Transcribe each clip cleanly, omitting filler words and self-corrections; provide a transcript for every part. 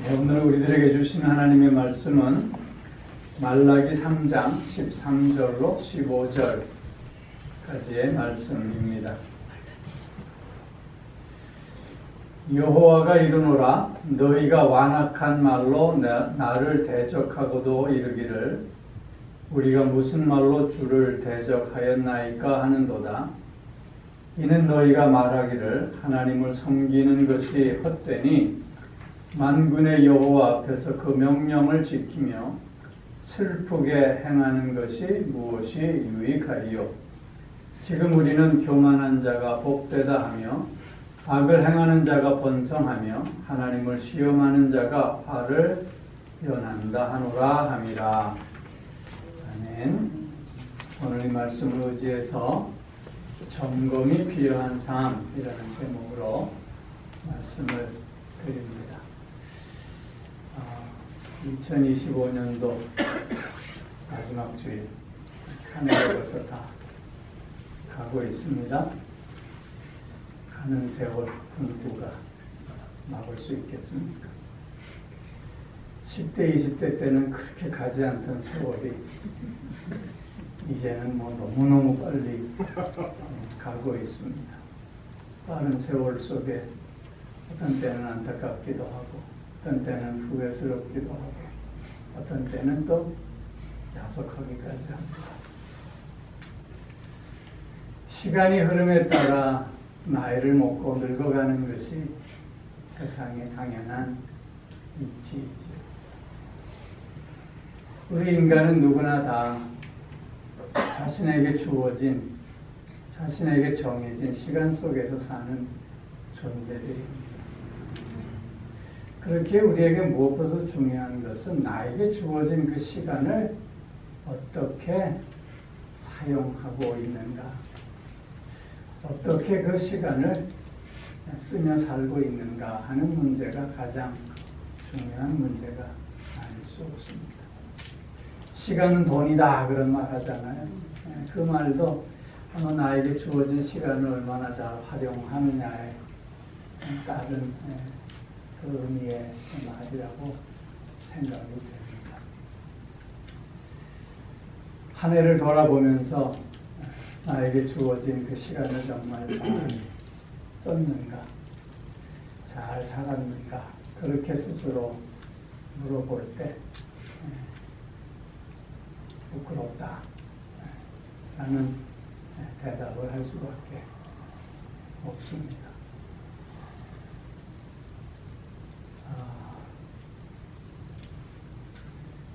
네, 오늘 우리들에게 주신 하나님의 말씀은 말라기 3장 13절로 15절까지의 말씀입니다. 여호와가 이르노라 너희가 완악한 말로 나를 대적하고도 이르기를 우리가 무슨 말로 주를 대적하였나이까 하는도다. 이는 너희가 말하기를 하나님을 섬기는 것이 헛되니 만군의 여호와 앞에서 그 명령을 지키며 슬프게 행하는 것이 무엇이 유익하리요. 지금 우리는 교만한 자가 복되다 하며 악을 행하는 자가 번성하며 하나님을 시험하는 자가 화를 연한다 하노라 함이라. 아멘. 오늘 이 말씀을 의지해서 점검이 필요한 삶이라는 제목으로 말씀을 드립니다. 2025년도 마지막 주일 한 해가 벌써 다 가고 있습니다. 가는 세월 누가 막을 수 있겠습니까? 10대, 20대 때는 그렇게 가지 않던 세월이 이제는 너무너무 빨리 가고 있습니다. 빠른 세월 속에 어떤 때는 안타깝기도 하고 어떤 때는 후회스럽기도 하고 어떤 때는 또 야속하기까지 합니다. 시간이 흐름에 따라 나이를 먹고 늙어가는 것이 세상의 당연한 이치이죠. 우리 인간은 누구나 다 자신에게 주어진, 자신에게 정해진 시간 속에서 사는 존재들입니다. 그렇게 우리에게 무엇보다도 중요한 것은 나에게 주어진 그 시간을 어떻게 사용하고 있는가, 어떻게 그 시간을 쓰며 살고 있는가 하는 문제가 가장 중요한 문제가 아닐 수 없습니다. 시간은 돈이다 그런 말 하잖아요. 그 말도 나에게 주어진 시간을 얼마나 잘 활용하느냐에 따른 그 의미의 말이라고 생각이 됩니다. 한 해를 돌아보면서 나에게 주어진 그 시간을 정말 잘 썼는가, 잘 살았는가, 그렇게 스스로 물어볼 때 부끄럽다 라는 대답을 할 수밖에 없습니다.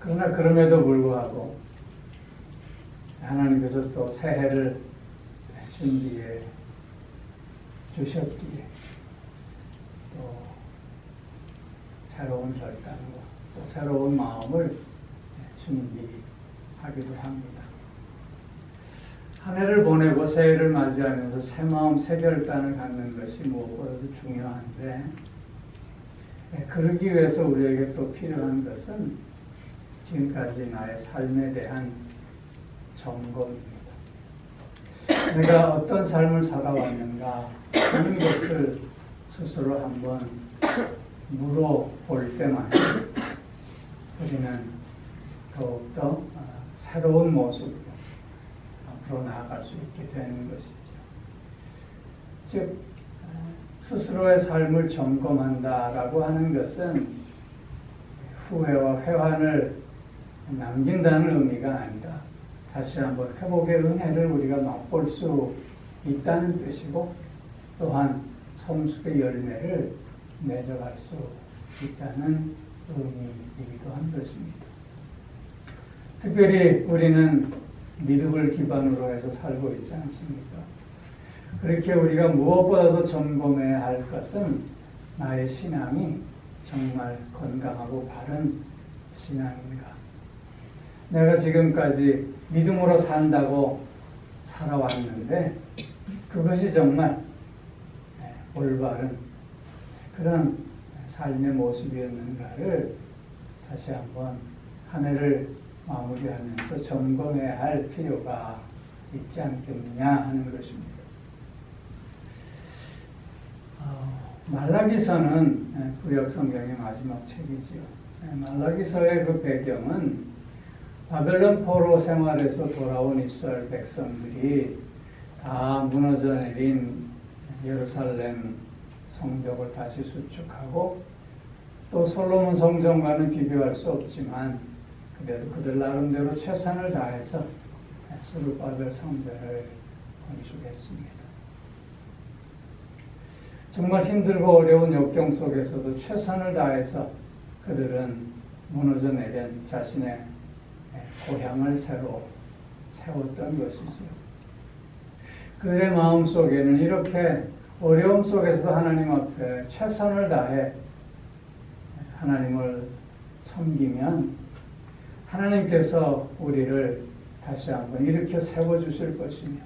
그러나 그럼에도 불구하고 하나님께서 또 새해를 준비해 주셨기에 또 새로운 결단과 또 새로운 마음을 준비하기도 합니다. 한 해를 보내고 새해를 맞이하면서 새 마음, 새 결단을 갖는 것이 무엇보다도 중요한데 그러기 위해서 우리에게 또 필요한 것은 지금까지 나의 삶에 대한 점검입니다. 내가 어떤 삶을 살아왔는가 하는 것을 스스로 한번 물어볼 때만 우리는 더욱더 새로운 모습으로 앞으로 나아갈 수 있게 되는 것이죠. 즉 스스로의 삶을 점검한다라고 하는 것은 후회와 회한을 남긴다는 의미가 아니라 다시 한번 회복의 은혜를 우리가 맛볼 수 있다는 뜻이고 또한 성숙의 열매를 맺어갈 수 있다는 의미이기도 한 것입니다. 특별히 우리는 믿음을 기반으로 해서 살고 있지 않습니까? 그렇게 우리가 무엇보다도 점검해야 할 것은 나의 신앙이 정말 건강하고 바른 신앙인가? 내가 지금까지 믿음으로 산다고 살아왔는데 그것이 정말 올바른 그런 삶의 모습이었는가를 다시 한번 한 해를 마무리하면서 점검해야 할 필요가 있지 않겠느냐 하는 것입니다. 말라기서는 구약 성경의 마지막 책이지요. 말라기서의 그 배경은 바벨론 포로 생활에서 돌아온 이스라엘 백성들이 다 무너져 내린 예루살렘 성벽을 다시 수축하고 또 솔로몬 성전과는 비교할 수 없지만 그들 나름대로 최선을 다해서 수르바벨 성전을 건축했습니다. 정말 힘들고 어려운 역경 속에서도 최선을 다해서 그들은 무너져 내린 자신의 고향을 새로 세웠던 것이죠. 그들의 마음 속에는 이렇게 어려움 속에서도 하나님 앞에 최선을 다해 하나님을 섬기면 하나님께서 우리를 다시 한번 일으켜 세워주실 것이며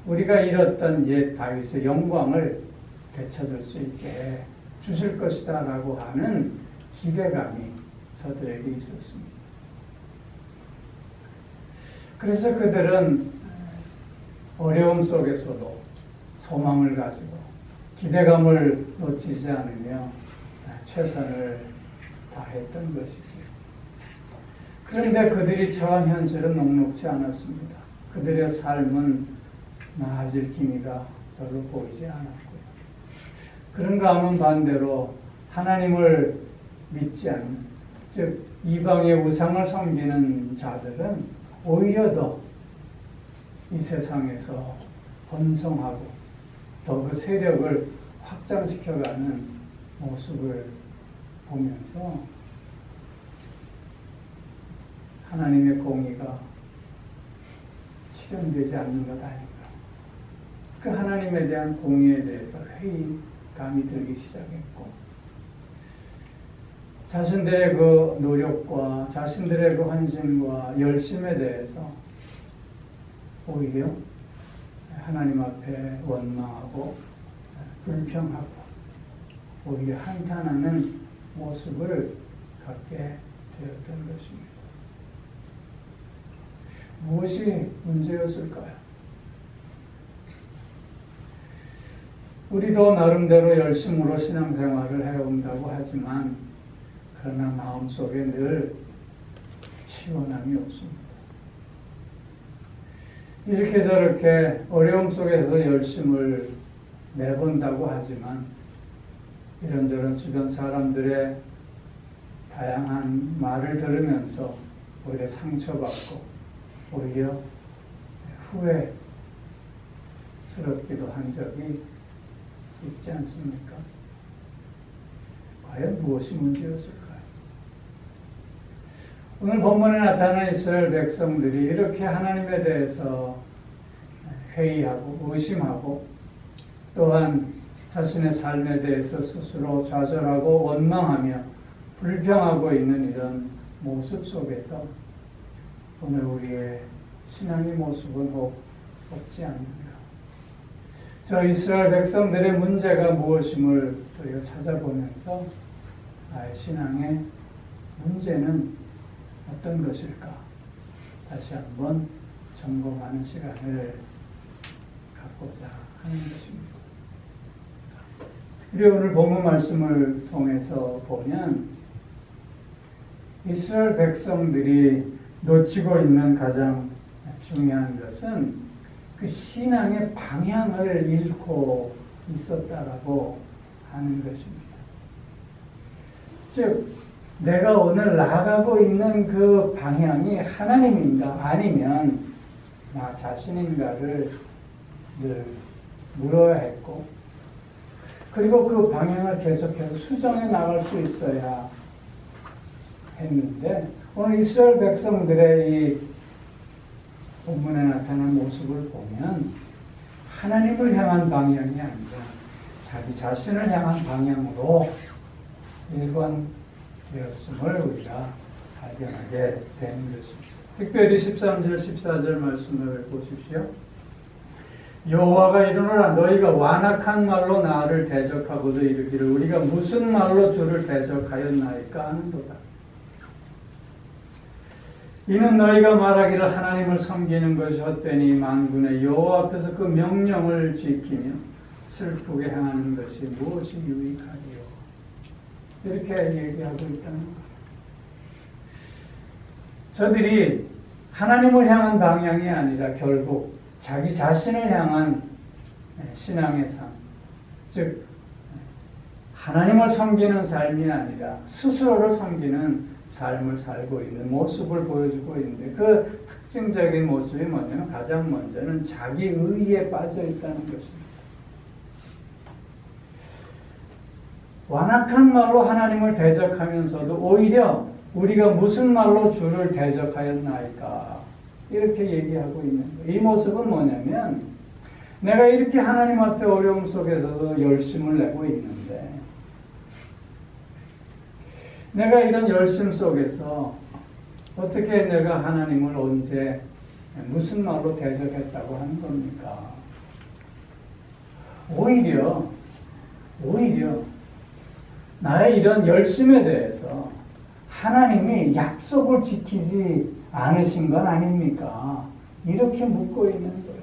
우리가 잃었던 옛 다윗의 영광을 되찾을 수 있게 주실 것이다 라고 하는 기대감이 저들에게 있었습니다. 그래서 그들은 어려움 속에서도 소망을 가지고 기대감을 놓치지 않으며 최선을 다했던 것이죠. 그런데 그들이 처한 현실은 녹록지 않았습니다. 그들의 삶은 나아질 기미가 별로 보이지 않았고요. 그런가 하면 반대로 하나님을 믿지 않는, 즉 이방의 우상을 섬기는 자들은 오히려 더 이 세상에서 번성하고 더 그 세력을 확장시켜가는 모습을 보면서 하나님의 공의가 실현되지 않는 것 아닌가. 그 하나님에 대한 공의에 대해서 회의감이 들기 시작했고 자신들의 그 노력과 자신들의 그 헌신과 열심에 대해서 오히려 하나님 앞에 원망하고 불평하고 오히려 한탄하는 모습을 갖게 되었던 것입니다. 무엇이 문제였을까요? 우리도 나름대로 열심으로 신앙생활을 해온다고 하지만 그러나 마음속에 늘 시원함이 없습니다. 이렇게 저렇게 어려움 속에서 열심을 내본다고 하지만 이런저런 주변 사람들의 다양한 말을 들으면서 오히려 상처받고 오히려 후회스럽기도 한 적이 있지 않습니까? 과연 무엇이 문제였을까요? 오늘 본문에 나타난 이스라엘 백성들이 이렇게 하나님에 대해서 회의하고 의심하고 또한 자신의 삶에 대해서 스스로 좌절하고 원망하며 불평하고 있는 이런 모습 속에서 오늘 우리의 신앙의 모습은 없지 않는가. 저 이스라엘 백성들의 문제가 무엇임을 우리가 찾아보면서 나의 신앙의 문제는 어떤 것일까 다시 한번 점검하는 시간을 갖고자 하는 것입니다. 우리 오늘 본문 말씀을 통해서 보면 이스라엘 백성들이 놓치고 있는 가장 중요한 것은 그 신앙의 방향을 잃고 있었다라고 하는 것입니다. 즉 내가 오늘 나아가고 있는 그 방향이 하나님인가 아니면 나 자신인가를 늘 물어야 했고 그리고 그 방향을 계속해서 수정해 나갈 수 있어야 했는데 오늘 이스라엘 백성들의 이 본문에 나타난 모습을 보면 하나님을 향한 방향이 아니라 자기 자신을 향한 방향으로 일관되었음을 우리가 발견하게 되는 것입니다. 특별히 13절, 14절 말씀을 보십시오. 여호와가 이르노라 너희가 완악한 말로 나를 대적하고도 이르기를 우리가 무슨 말로 주를 대적하였나이까 하는도다. 이는 너희가 말하기를 하나님을 섬기는 것이 헛되니 만군의 여호와 앞에서 그 명령을 지키며 슬프게 향하는 것이 무엇이 유익하리요? 이렇게 얘기하고 있다는 거예요. 저들이 하나님을 향한 방향이 아니라 결국 자기 자신을 향한 신앙의 삶, 즉 하나님을 섬기는 삶이 아니라 스스로를 섬기는 삶을 살고 있는 모습을 보여주고 있는데, 그 특징적인 모습이 뭐냐면 가장 먼저는 자기 의에 빠져 있다는 것입니다. 완악한 말로 하나님을 대적하면서도 오히려 우리가 무슨 말로 주를 대적하였나이까 이렇게 얘기하고 있는 거예요. 이 모습은 뭐냐면 내가 이렇게 하나님 앞에 어려움 속에서도 열심을 내고 있는데, 내가 이런 열심 속에서 어떻게 내가 하나님을 언제 무슨 말로 대적했다고 하는 겁니까? 오히려 나의 이런 열심에 대해서 하나님이 약속을 지키지 않으신 건 아닙니까? 이렇게 묻고 있는 거예요.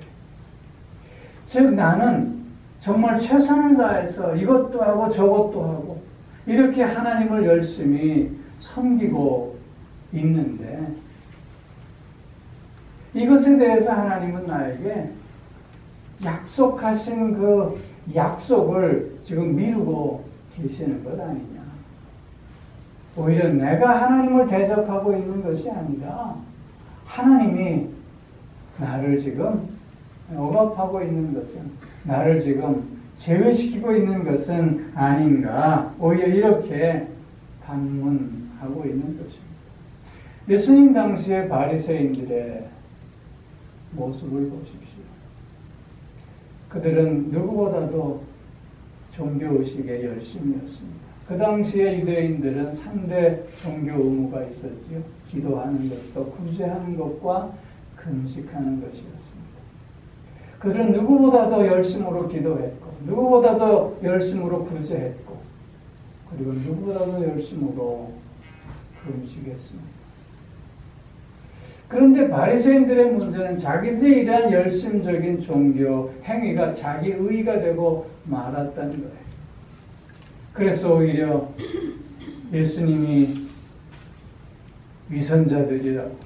즉 나는 정말 최선을 다해서 이것도 하고 저것도 하고 이렇게 하나님을 열심히 섬기고 있는데, 이것에 대해서 하나님은 나에게 약속하신 그 약속을 지금 미루고 계시는 것 아니냐. 오히려 내가 하나님을 대적하고 있는 것이 아니라 하나님이 나를 지금 억압하고 있는 것은, 나를 지금 제외시키고 있는 것은 아닌가, 오히려 이렇게 반문하고 있는 것입니다. 예수님 당시의 바리새인들의 모습을 보십시오. 그들은 누구보다도 종교의식에 열심이었습니다. 그 당시에 유대인들은 3대 종교 의무가 있었지요. 기도하는 것도 구제하는 것과 금식하는 것이었습니다. 그들은 누구보다도 열심으로 기도했고, 누구보다도 열심으로 구제했고, 그리고 누구보다도 열심으로 금식했습니다. 그런데 바리새인들의 문제는 자기들의 이러한 열심적인 종교 행위가 자기 의가 되고 말았다는 거예요. 그래서 오히려 예수님이 위선자들이라고,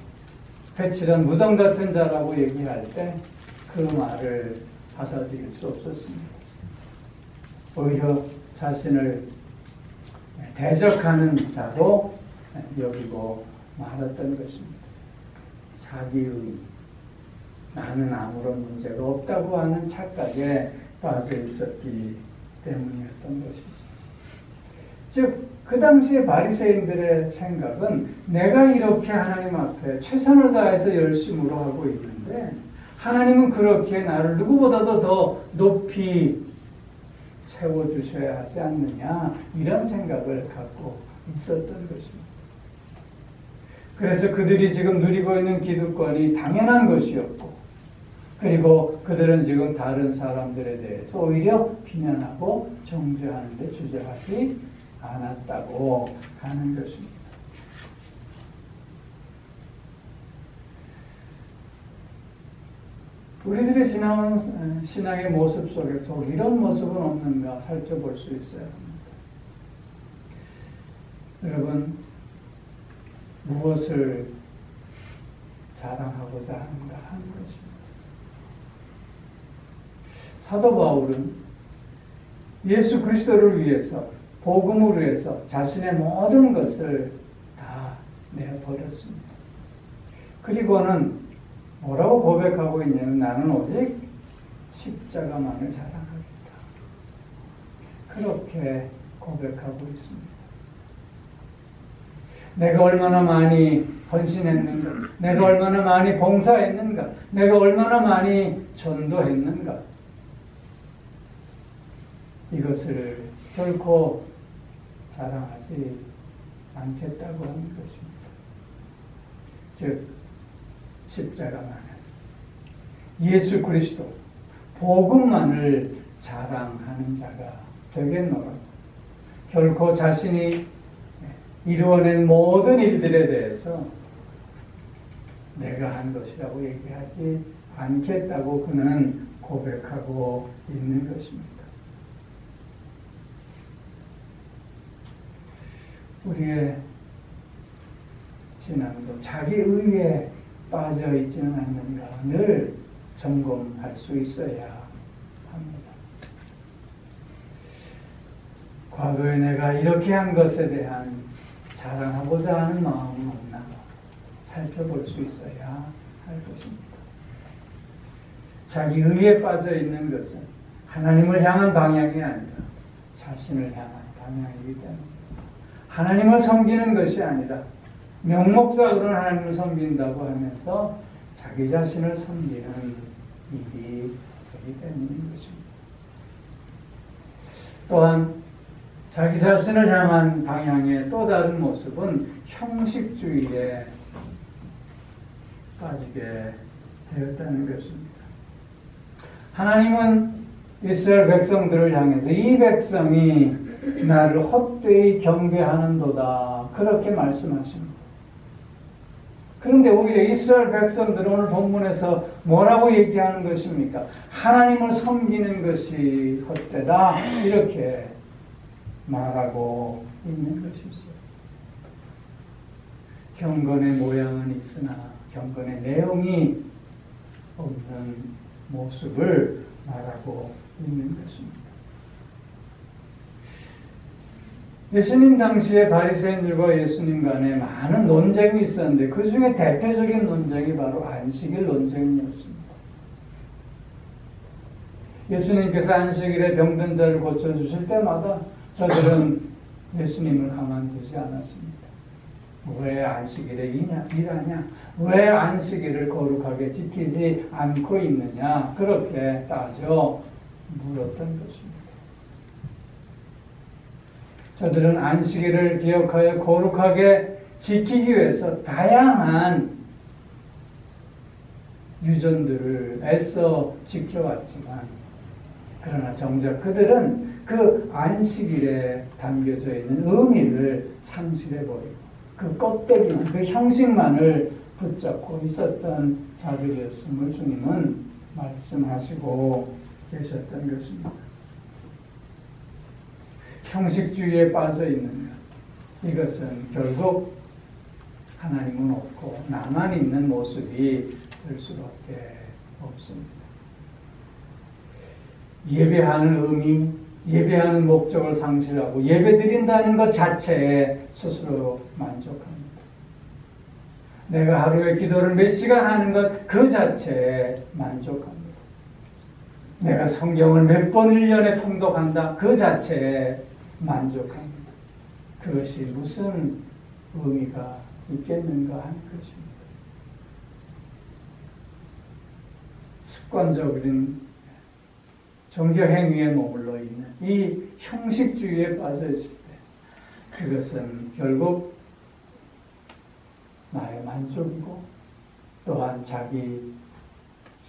회칠한 무덤 같은 자라고 얘기할 때 그 말을 받아들일 수 없었습니다. 오히려 자신을 대적하는 자로 여기고 말았던 것입니다. 자기의, 나는 아무런 문제가 없다고 하는 착각에 빠져 있었기 때문이었던 것이죠. 즉, 그 당시에 바리새인들의 생각은 내가 이렇게 하나님 앞에 최선을 다해서 열심으로 하고 있는데 하나님은 그렇게 나를 누구보다도 더 높이 세워주셔야 하지 않느냐, 이런 생각을 갖고 있었던 것입니다. 그래서 그들이 지금 누리고 있는 기득권이 당연한 것이었고, 그리고 그들은 지금 다른 사람들에 대해서 오히려 비난하고 정죄하는 데 주저하지 않았다고 하는 것입니다. 우리들의 신앙의 모습 속에서 이런 모습은 없는가 살펴볼 수 있어야 합니다. 여러분, 무엇을 자랑하고자 하는가 하는 것입니다. 사도 바울은 예수 그리스도를 위해서, 복음을 위해서 자신의 모든 것을 다 내어버렸습니다. 그리고는 뭐라고 고백하고 있냐면 나는 오직 십자가만을 자랑하겠다. 그렇게 고백하고 있습니다. 내가 얼마나 많이 헌신했는가, 내가 얼마나 많이 봉사했는가, 내가 얼마나 많이 전도했는가, 이것을 결코 자랑하지 않겠다고 하는 것입니다. 즉 십자가만을, 예수 그리스도, 복음만을 자랑하는 자가 되겠노라. 결코 자신이 이루어낸 모든 일들에 대해서 내가 한 것이라고 얘기하지 않겠다고 그는 고백하고 있는 것입니다. 우리의 신앙도 자기 의에 빠져 있지는 않는가 늘 점검할 수 있어야 합니다. 과거에 내가 이렇게 한 것에 대한 자랑하고자 하는 마음은 없나 살펴볼 수 있어야 할 것입니다. 자기 의에 빠져 있는 것은 하나님을 향한 방향이 아니라 자신을 향한 방향이기 때문에 하나님을 섬기는 것이 아니라 명목상으로는 하나님을 섬긴다고 하면서 자기 자신을 섬기는 일이 되기 때문인 것입니다. 또한 자기 자신을 향한 방향의 또 다른 모습은 형식주의에 빠지게 되었다는 것입니다. 하나님은 이스라엘 백성들을 향해서 이 백성이 나를 헛되이 경배하는도다 그렇게 말씀하십니다. 그런데 오히려 이스라엘 백성들은 오늘 본문에서 뭐라고 얘기하는 것입니까? 하나님을 섬기는 것이 헛되다 이렇게 말하고 있는 것이죠. 경건의 모양은 있으나 경건의 내용이 없는 모습을 말하고 있는 것입니다. 예수님 당시에 바리새인들과 예수님 간에 많은 논쟁이 있었는데 그 중에 대표적인 논쟁이 바로 안식일 논쟁이었습니다. 예수님께서 안식일에 병든 자를 고쳐주실 때마다 저들은 예수님을 가만두지 않았습니다. 왜 안식일에 일하냐? 왜 안식일을 거룩하게 지키지 않고 있느냐? 그렇게 따져 물었던 것입니다. 저들은 안식일을 기억하여 거룩하게 지키기 위해서 다양한 유전들을 애써 지켜왔지만 그러나 정작 그들은 그 안식일에 담겨져 있는 의미를 상실해버리고 그 껍데기만, 그 형식만을 붙잡고 있었던 자들이었음을 주님은 말씀하시고 계셨던 것입니다. 형식주의에 빠져 있는 것, 이것은 결국 하나님은 없고 나만 있는 모습이 될 수밖에 없습니다. 예배하는 의미, 예배하는 목적을 상실하고 예배드린다는 것 자체에 스스로 만족합니다. 내가 하루에 기도를 몇 시간 하는 것 그 자체에 만족합니다. 내가 성경을 몇 번 1년에 통독한다 그 자체에 만족합니다. 그것이 무슨 의미가 있겠는가 하는 것입니다. 습관적인 종교 행위에 머물러 있는 이 형식주의에 빠져 있을 때 그것은 결국 나의 만족이고 또한 자기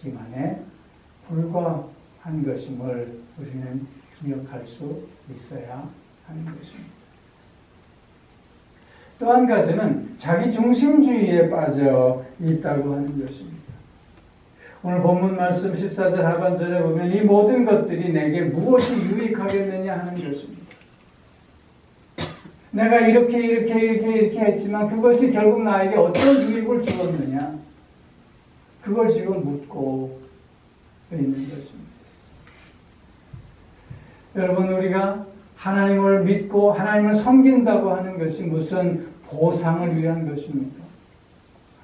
기만에 불과한 것임을 우리는 기억할 수 있어야 하는 것입니다. 또 한 가지는 자기 중심주의에 빠져 있다고 하는 것입니다. 오늘 본문 말씀 14절 하반절에 보면 이 모든 것들이 내게 무엇이 유익하겠느냐 하는 것입니다. 내가 이렇게 했지만 그것이 결국 나에게 어떤 유익을 주었느냐 그걸 지금 묻고 있는 것입니다. 여러분 우리가 하나님을 믿고 하나님을 섬긴다고 하는 것이 무슨 보상을 위한 것입니까?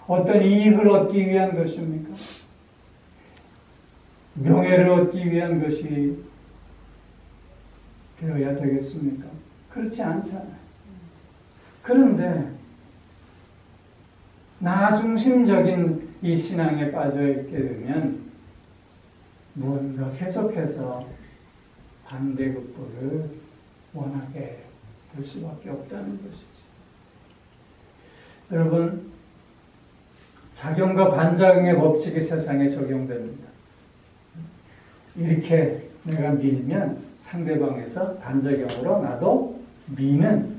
어떤 이익을 얻기 위한 것입니까? 명예를 얻기 위한 것이 되어야 되겠습니까? 그렇지 않잖아요. 그런데 나 중심적인 이 신앙에 빠져 있게 되면 무언가 계속해서 반대급부를 원하게 될 수밖에 없다는 것이죠. 여러분, 작용과 반작용의 법칙이 세상에 적용됩니다. 이렇게 내가 밀면 상대방에서 반작용으로 나도 미는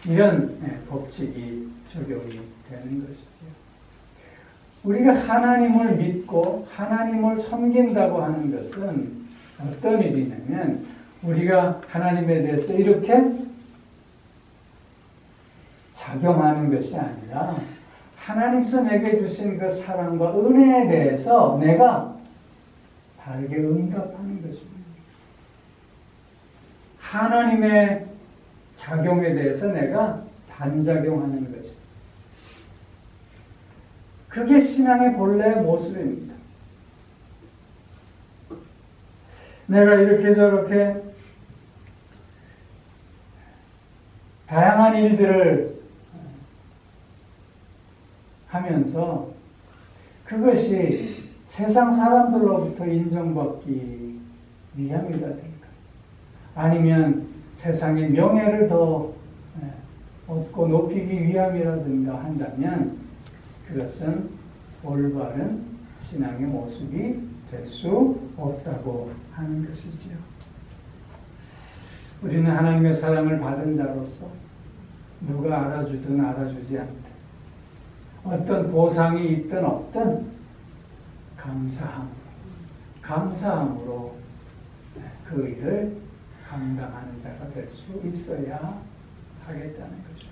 이런 법칙이 적용이 되는 것이죠. 우리가 하나님을 믿고 하나님을 섬긴다고 하는 것은 어떤 일이냐면 우리가 하나님에 대해서 이렇게 작용하는 것이 아니라 하나님께서 내게 주신 그 사랑과 은혜에 대해서 내가 바르게 응답하는 것입니다. 하나님의 작용에 대해서 내가 반작용하는 것입니다. 그게 신앙의 본래의 모습입니다. 내가 이렇게 저렇게 다양한 일들을 하면서 그것이 세상 사람들로부터 인정받기 위함이라 될까? 아니면 세상의 명예를 더 얻고 높이기 위함이라든가 한다면 그것은 올바른 신앙의 모습이 될 수 없다고 하는 것이지요. 우리는 하나님의 사랑을 받은 자로서 누가 알아주든 알아주지 않든 어떤 보상이 있든 없든 감사함으로 그 일을 감당하는 자가 될 수 있어야 하겠다는 거죠.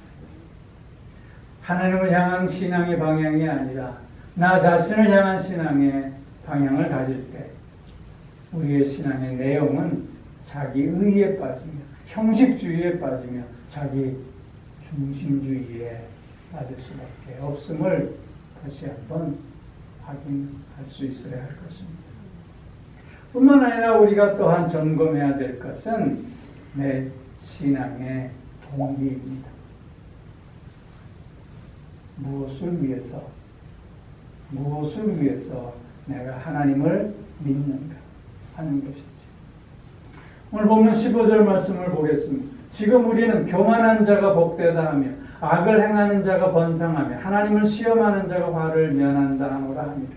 하나님을 향한 신앙의 방향이 아니라 나 자신을 향한 신앙의 방향을 가질 때 우리의 신앙의 내용은 자기 의에 빠지며 형식주의에 빠지며 자기 중심주의에 빠질 수밖에 없음을 다시 한번 확인할 수 있어야 할 것입니다. 뿐만 아니라 우리가 또한 점검해야 될 것은 내 신앙의 동기입니다. 무엇을 위해서 내가 하나님을 믿는가 하는 것이지. 오늘 보면 15절 말씀을 보겠습니다. 지금 우리는 교만한 자가 복되다 하며 악을 행하는 자가 번성하며 하나님을 시험하는 자가 화를 면한다 하노라 합니다.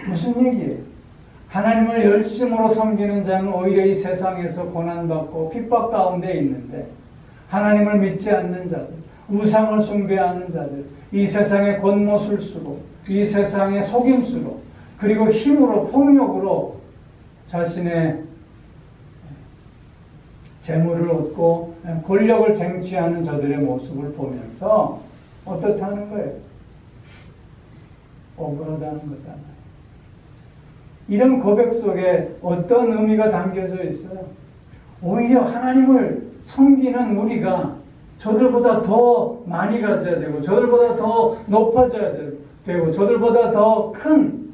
무슨 얘기예요? 하나님을 열심으로 섬기는 자는 오히려 이 세상에서 고난받고 핍박 가운데 있는데 하나님을 믿지 않는 자들, 우상을 숭배하는 자들, 이 세상의 곤못을 쓰고 이 세상의 속임수로 그리고 힘으로 폭력으로 자신의 재물을 얻고 권력을 쟁취하는 저들의 모습을 보면서 어떻다는 거예요? 억울하다는 거잖아요. 이런 고백 속에 어떤 의미가 담겨져 있어요? 오히려 하나님을 섬기는 우리가 저들보다 더 많이 가져야 되고 저들보다 더 높아져야 되고 저들보다 더 큰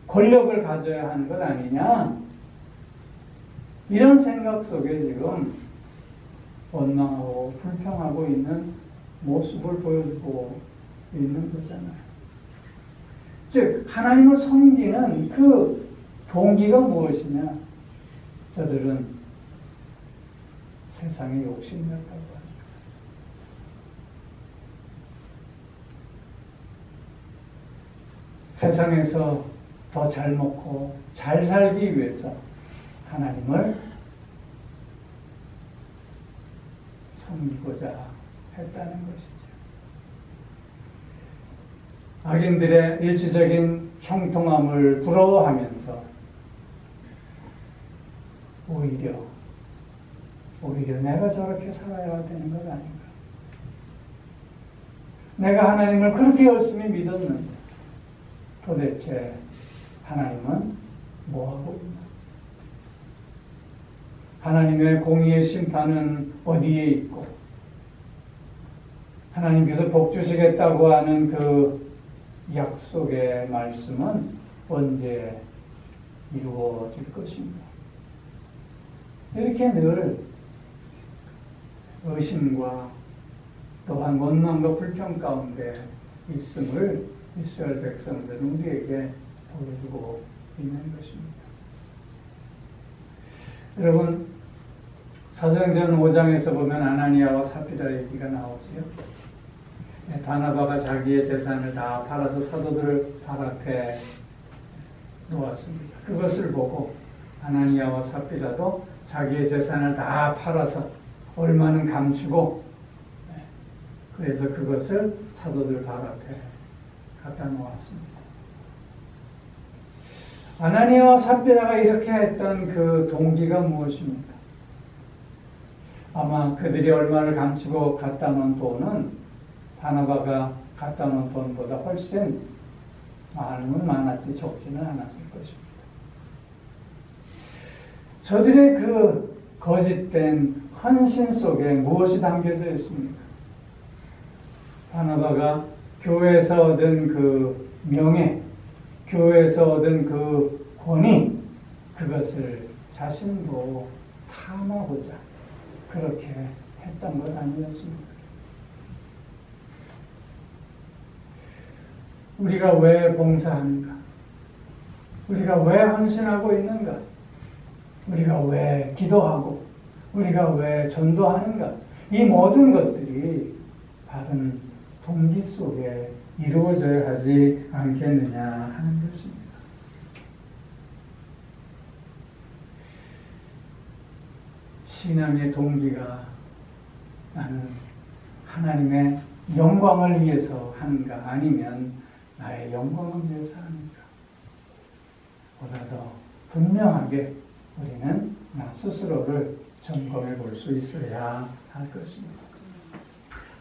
권력을 가져야 하는 것 아니냐? 이런 생각 속에 지금 원망하고 불평하고 있는 모습을 보여주고 있는 거잖아요. 즉 하나님을 섬기는 그 동기가 무엇이냐? 저들은 세상에 욕심냈다고 합니다. 세상에서 더 잘 먹고 잘 살기 위해서 하나님을 섬기고자 했다는 것이죠. 악인들의 일시적인 형통함을 부러워하면서 오히려 내가 저렇게 살아야 되는 것 아닌가? 내가 하나님을 그렇게 열심히 믿었는데 도대체 하나님은 뭐하고 있나? 하나님의 공의의 심판은 어디에 있고 하나님께서 복 주시겠다고 하는 그 약속의 말씀은 언제 이루어질 것인가? 이렇게 늘 의심과 또한 원망과 불평 가운데 있음을 이스라엘 백성들은 우리에게 보여주고 있는 것입니다. 여러분, 사도행전 5장에서 보면 아나니아와 삽비라 얘기가 나오지요. 바나바가 자기의 재산을 다 팔아서 사도들을 발 앞에 놓았습니다. 그것을 보고 아나니아와 삽비라도 자기의 재산을 다 팔아서 얼마는 감추고 그래서 그것을 사도들 발 앞에 갖다 놓았습니다. 아나니아와 삽비라가 이렇게 했던 그 동기가 무엇입니까? 아마 그들이 얼마를 감추고 갖다 놓은 돈은 바나바가 갖다 놓은 돈보다 훨씬 많으면 많았지 적지는 않았을 것입니다. 저들의 그 거짓된 헌신 속에 무엇이 담겨져 있습니까? 바나바가 교회에서 얻은 그 명예, 교회에서 얻은 그 권위, 그것을 자신도 탐하고자 그렇게 했던 것 아니었습니까? 우리가 왜 봉사하는가? 우리가 왜 헌신하고 있는가? 우리가 왜 기도하고 우리가 왜 전도하는가? 이 모든 것들이 바른 동기 속에 이루어져야 하지 않겠느냐 하는 것입니다. 신앙의 동기가 나는 하나님의 영광을 위해서 하는가 아니면 나의 영광을 위해서 하는가? 보다 더 분명하게 우리는 나 스스로를 점검해 볼 수 있어야 할 것입니다.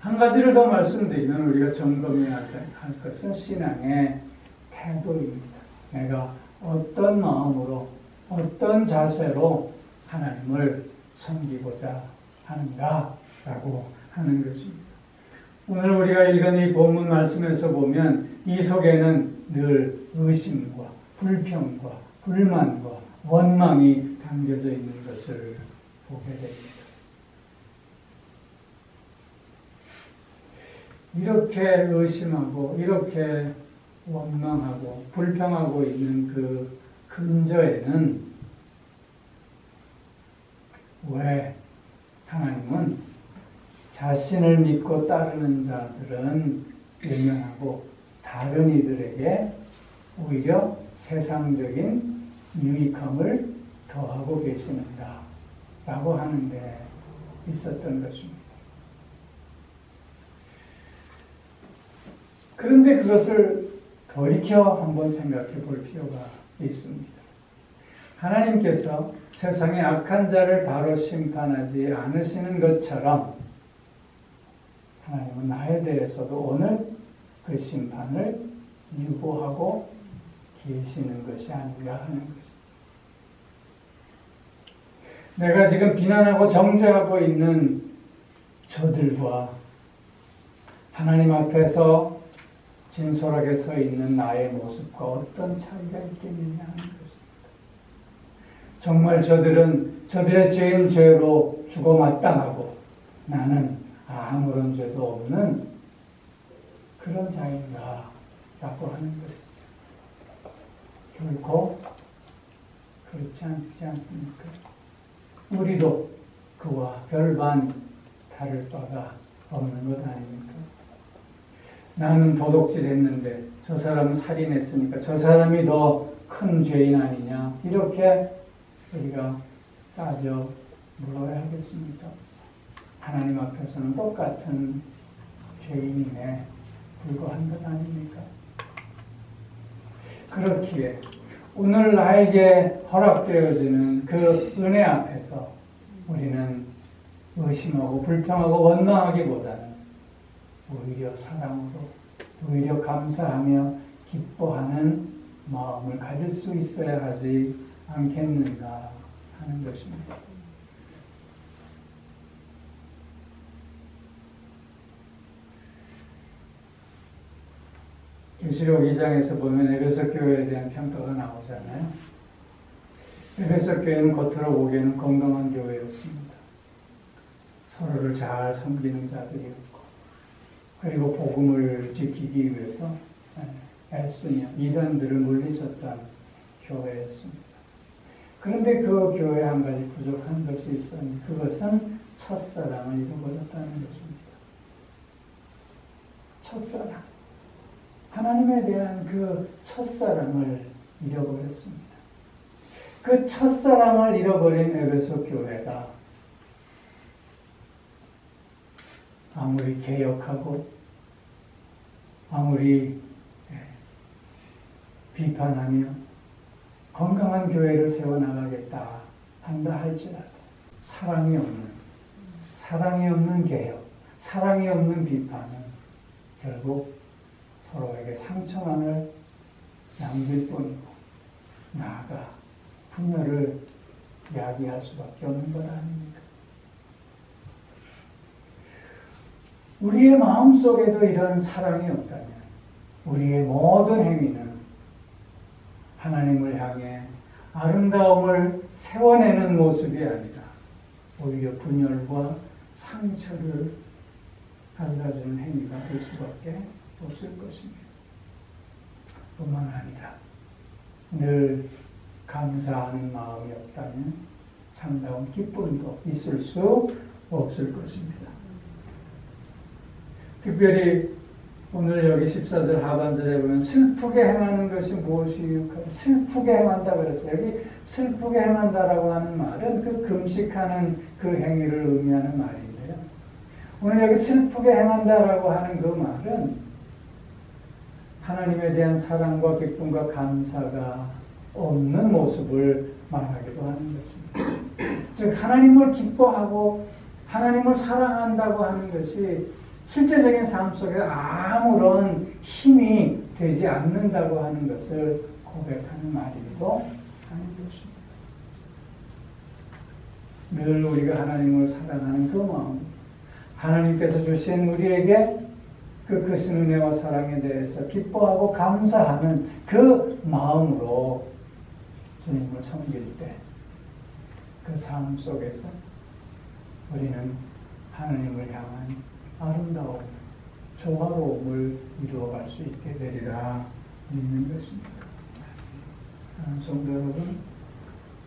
한 가지를 더 말씀드리면 우리가 점검해야 할 것은 신앙의 태도입니다. 내가 어떤 마음으로 어떤 자세로 하나님을 섬기고자 하는가라고 하는 것입니다. 오늘 우리가 읽은 이 본문 말씀에서 보면 이 속에는 늘 의심과 불평과 불만과 원망이 담겨져 있는 것을 보게 됩니다. 이렇게 의심하고 이렇게 원망하고 불평하고 있는 그 근저에는 왜 하나님은 자신을 믿고 따르는 자들은 외면하고 다른 이들에게 오히려 세상적인 유익함을 더하고 계시는가 라고 하는데 있었던 것입니다. 그런데 그것을 돌이켜 한번 생각해 볼 필요가 있습니다. 하나님께서 세상의 악한 자를 바로 심판하지 않으시는 것처럼 하나님은 나에 대해서도 오늘 그 심판을 유보하고 계시는 것이 아닌가 하는 것이죠. 내가 지금 비난하고 정죄하고 있는 저들과 하나님 앞에서 진솔하게 서 있는 나의 모습과 어떤 차이가 있겠느냐 하는 것입니다. 정말 저들의 죄인 죄로 죽어 마땅하고 나는 아무런 죄도 없는 그런 자인가 라고 하는 것이죠. 결코 그렇지 않습니까? 우리도 그와 별반 다를 바가 없는 것 아닙니까? 나는 도둑질 했는데 저 사람은 살인했으니까 저 사람이 더 큰 죄인 아니냐 이렇게 우리가 따져 물어야 하겠습니까? 하나님 앞에서는 똑같은 죄인임에 불과한 것 아닙니까? 그렇기에 오늘 나에게 허락되어지는 그 은혜 앞에서 우리는 의심하고 불평하고 원망하기보다는 오히려 사랑으로 오히려 감사하며 기뻐하는 마음을 가질 수 있어야 하지 않겠는가 하는 것입니다. 계시록 2장에서 보면 에베소 교회에 대한 평가가 나오잖아요. 에베소 교회는 겉으로 보기에는 건강한 교회였습니다. 서로를 잘 섬기는 자들이었고 그리고 복음을 지키기 위해서 애쓰며 이단들을 물리쳤던 교회였습니다. 그런데 그 교회에 한 가지 부족한 것이 있었니 그것은 첫사랑을 잃어버렸다는 것입니다. 첫사랑. 하나님에 대한 그 첫사랑을 잃어버렸습니다. 그 첫사랑을 잃어버린 에베소 교회가 아무리 개혁하고 아무리 비판하며 건강한 교회를 세워나가겠다 한다 할지라도 사랑이 없는 사랑이 없는 개혁, 사랑이 없는 비판은 결국 서로에게 상처만을 남길 뿐이고 나아가 분열을 야기할 수밖에 없는 것 아닙니까? 우리의 마음속에도 이런 사랑이 없다면 우리의 모든 행위는 하나님을 향해 아름다움을 세워내는 모습이 아니라 오히려 분열과 상처를 가져다주는 행위가 될 수밖에 없을 것입니다. 뿐만 아니라 늘 감사하는 마음이 없다면 참다운 기쁨도 있을 수 없을 것입니다. 특별히 오늘 여기 14절 하반절에 보면 슬프게 행하는 것이 무엇이요? 슬프게 행한다 그랬어요. 여기 슬프게 행한다라고 하는 말은 그 금식하는 그 행위를 의미하는 말인데요. 오늘 여기 슬프게 행한다라고 하는 그 말은 하나님에 대한 사랑과 기쁨과 감사가 없는 모습을 말하기도 하는 것입니다. 즉 하나님을 기뻐하고 하나님을 사랑한다고 하는 것이 실제적인 삶 속에 아무런 힘이 되지 않는다고 하는 것을 고백하는 말이기도 하는 것입니다. 늘 우리가 하나님을 사랑하는 그 마음, 하나님께서 주신 우리에게 그 크신 은혜와 사랑에 대해서 기뻐하고 감사하는 그 마음으로 주님을 섬길 때 그 삶 속에서 우리는 하나님을 향한 아름다움, 조화로움을 이루어갈 수 있게 되리라 믿는 것입니다. 성도 여러분,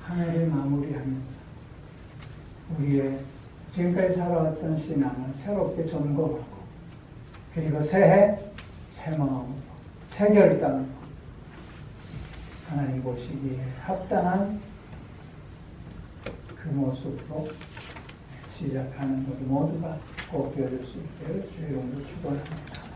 한 해를 마무리하면서 우리의 지금까지 살아왔던 신앙을 새롭게 점검하고 그리고 새해 새 마음으로 새 결단으로 하나님 보시기에 합당한 그 모습으로 시작하는 우리 모두가 꼭 되어질 수 있기를 주의 이름으로 축원합니다.